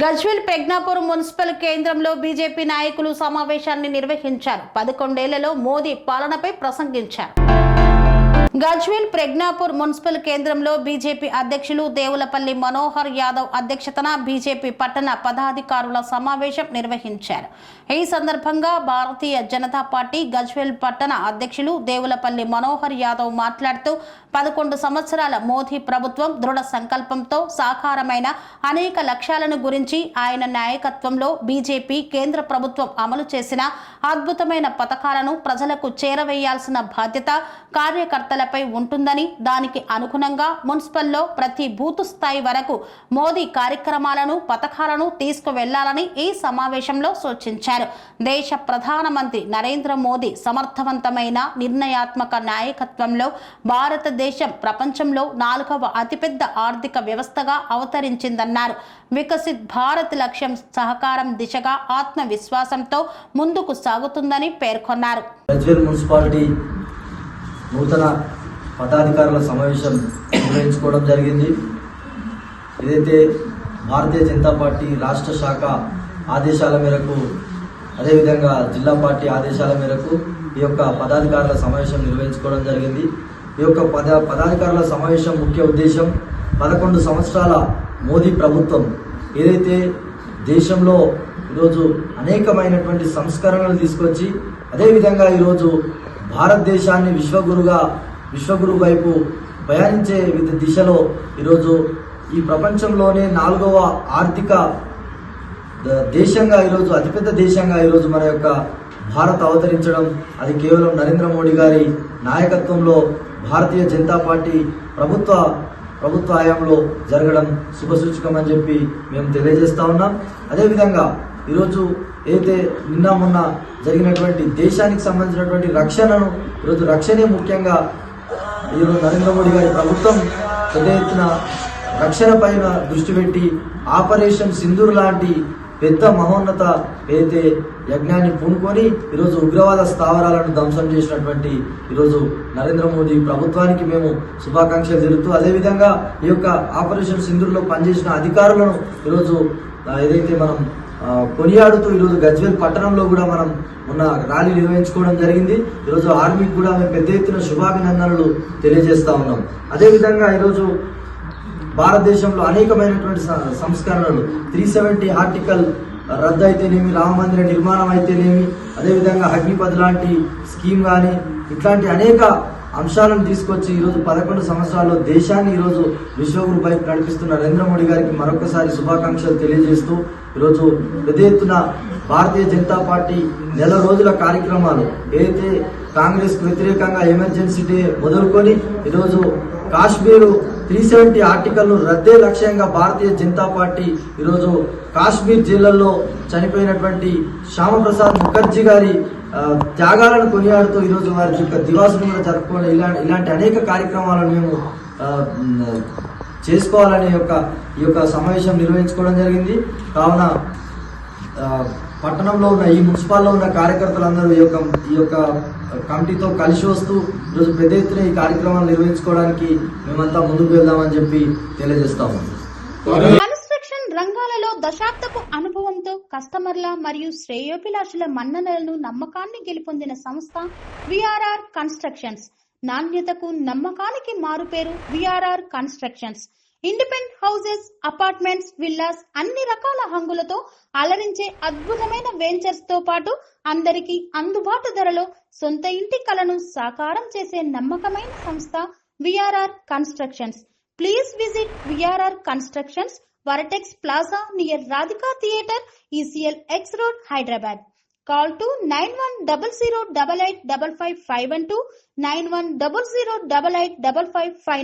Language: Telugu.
గజ్వేల్ ప్రజ్ఞాపూర్ మున్సిపల్ కేంద్రంలో బీజేపీ నాయకులు సమావేశాన్ని నిర్వహించారు. 11 ఏళ్లలో మోదీ పాలనపై ప్రసంగించారు. గజ్వేల్ ప్రజ్ఞాపూర్ మున్సిపల్ కేంద్రంలో బీజేపీ అధ్యక్షులు దేవులపల్లి మనోహర్ యాదవ్ అధ్యక్షతన బీజేపీ పట్టణ పదాధికారుల సమావేశం నిర్వహించారు. ఈ సందర్భంగా భారతీయ జనతా పార్టీ గజ్వేల్ పట్టణ అధ్యక్షులు దేవులపల్లి మనోహర్ యాదవ్ మాట్లాడుతూ 11 సంవత్సరాల మోదీ ప్రభుత్వం దృఢ సంకల్పంతో సాకారమైన అనేక లక్ష్యాలను గురించి, ఆయన నాయకత్వంలో బీజేపీ కేంద్ర ప్రభుత్వం అమలు చేసిన అద్భుతమైన పథకాలను ప్రజలకు చేరవేయాల్సిన బాధ్యత కార్యకర్తలపై ఉంటుందని, దానికి అనుగుణంగా మున్సిపల్లో ప్రతి బూత్ స్థాయి వరకు మోదీ కార్యక్రమాలను పథకాలను తీసుకువెళ్లాలని ఈ సమావేశంలో సూచించారు. దేశ ప్రధానమంత్రి నరేంద్ర మోదీ సమర్థవంతమైన నిర్ణయాత్మక నాయకత్వంలో భారతదేశం ప్రపంచంలో 4వ అతిపెద్ద ఆర్థిక వ్యవస్థగా అవతరించిందన్నారు. వికసిత్ భారత్ లక్ష్యం సహకారం దిశగా ఆత్మవిశ్వాసంతో ముందుకు సాగుతుందని పేర్కొన్నారు. మున్సిపాలిటీ నూతన పదాధికారుల సమావేశం నిర్వహించుకోవడం జరిగింది. ఏదైతే భారతీయ జనతా పార్టీ రాష్ట్ర శాఖ ఆదేశాల మేరకు, అదేవిధంగా జిల్లా పార్టీ ఆదేశాల మేరకు ఈ యొక్క పదాధికారుల సమావేశం నిర్వహించుకోవడం జరిగింది. ఈ యొక్క పదాధికారుల సమావేశం ముఖ్య ఉద్దేశం 11 సంవత్సరాల మోదీ ప్రభుత్వం ఏదైతే దేశంలో ఈరోజు అనేకమైనటువంటి సంస్కరణలు తీసుకొచ్చి, అదేవిధంగా ఈరోజు భారతదేశాన్ని విశ్వగురు వైపు ప్రయాణించే దిశలో ఈరోజు ఈ ప్రపంచంలోనే 4వ ఆర్థిక దేశంగా ఈరోజు అతిపెద్ద దేశంగా ఈరోజు మన యొక్క భారత్ అవతరించడం, అది కేవలం నరేంద్ర మోడీ గారి నాయకత్వంలో భారతీయ జనతా పార్టీ ప్రభుత్వ హయాంలో జరగడం శుభసూచకం అని చెప్పి మేము తెలియజేస్తా ఉన్నాం. అదేవిధంగా ఈరోజు ఏదైతే నిన్న మొన్న జరిగినటువంటి దేశానికి సంబంధించినటువంటి రక్షణను, ఈరోజు రక్షణే ముఖ్యంగా ఈరోజు నరేంద్ర మోడీ గారి ప్రభుత్వం పెద్ద ఎత్తున రక్షణ పైన దృష్టి పెట్టి ఆపరేషన్ సింధూర్ లాంటి పెద్ద మహోన్నత ఏదైతే యజ్ఞాన్ని పూనుకొని ఈరోజు ఉగ్రవాద స్థావరాలను ధ్వంసం చేసినటువంటి ఈరోజు నరేంద్ర మోదీ ప్రభుత్వానికి మేము శుభాకాంక్షలు తెలుపుతూ, అదేవిధంగా ఈ యొక్క ఆపరేషన్ సింధూర్లో పనిచేసిన అధికారులను ఈరోజు ఏదైతే మనం కొనియాడుతూ ఈరోజు గజ్వేల్ పట్టణంలో కూడా మనం మొన్న ర్యాలీ నిర్వహించుకోవడం జరిగింది. ఈరోజు ఆర్మీకి కూడా మేము పెద్ద ఎత్తున శుభాభినందనలు తెలియజేస్తా ఉన్నాం. అదేవిధంగా ఈరోజు భారతదేశంలో అనేకమైనటువంటి సంస్కరణలు 370 ఆర్టికల్ రద్దు అయితేనేమి, రామ మందిర నిర్మాణం అయితేనేమి, అదేవిధంగా అగ్నిపథ్ లాంటి స్కీమ్ కానీ ఇట్లాంటి అనేక అంశాలను తీసుకొచ్చి ఈరోజు 11 సంవత్సరాల్లో దేశాన్ని ఈరోజు విశ్వగురు వైపు నడిపిస్తున్న నరేంద్ర మోడీ గారికి మరొకసారి శుభాకాంక్షలు తెలియజేస్తూ, ఈరోజు పెద్ద ఎత్తున భారతీయ జనతా పార్టీ నెల రోజుల కార్యక్రమాలు ఏదైతే కాంగ్రెస్ కు వ్యతిరేకంగా ఎమర్జెన్సీ డే మొదలుకొని ఈరోజు కాశ్మీరు 370 ఆర్టికల్ను రద్దే లక్ష్యంగా భారతీయ జనతా పార్టీ ఈరోజు కాశ్మీర్ జైళ్లలో చనిపోయినటువంటి శ్యామప్రసాద్ ముఖర్జీ గారి త్యాగాలను కొనియాడుతూ ఈరోజు వారి యొక్క దివాసును కూడా జరుపుకోవడం, ఇలాంటి అనేక కార్యక్రమాలను మేము చేసుకోవాలనే ఈ యొక్క సమావేశం నిర్వహించుకోవడం జరిగింది. కావున పట్టణంలో ఉన్న ఈ మున్సిపాల్లో ఉన్న కార్యకర్తలందరూ ఈ యొక్క కమిటీతో కలిసి వస్తూ ఈరోజు పెద్ద ఎత్తున ఈ కార్యక్రమాలు నిర్వహించుకోవడానికి మేమంతా ముందుకు వెళ్దామని చెప్పి తెలియజేస్తాము. కన్స్ట్రక్షన్ రంగాలలో దశాబ్దపు అనుభవంతో కస్టమర్ల మరియు శ్రేయోభిలాషుల మన్ననలను, నమ్మకాన్ని గెలుపొందిన సంస్థ విఆర్ఆర్ కన్స్ట్రక్షన్స్. నాణ్యతకు నమ్మకానికి మారుపేరు VRR constructions. Independent houses, apartments, villas అన్ని రకాల హంగులతో అలరించే అద్భుతమైన వెంచర్స్ తో పాటు అందరికీ అందుబాటు ధరలో సొంత ఇంటి కలను సాకారం చేసే నమ్మకమైన సంస్థ VRR constructions. Please visit VRR constructions, వరటెక్స్ plaza near Radhika theatre, ECL X Road, Hyderabad. Call to 910088555512, 9100885555.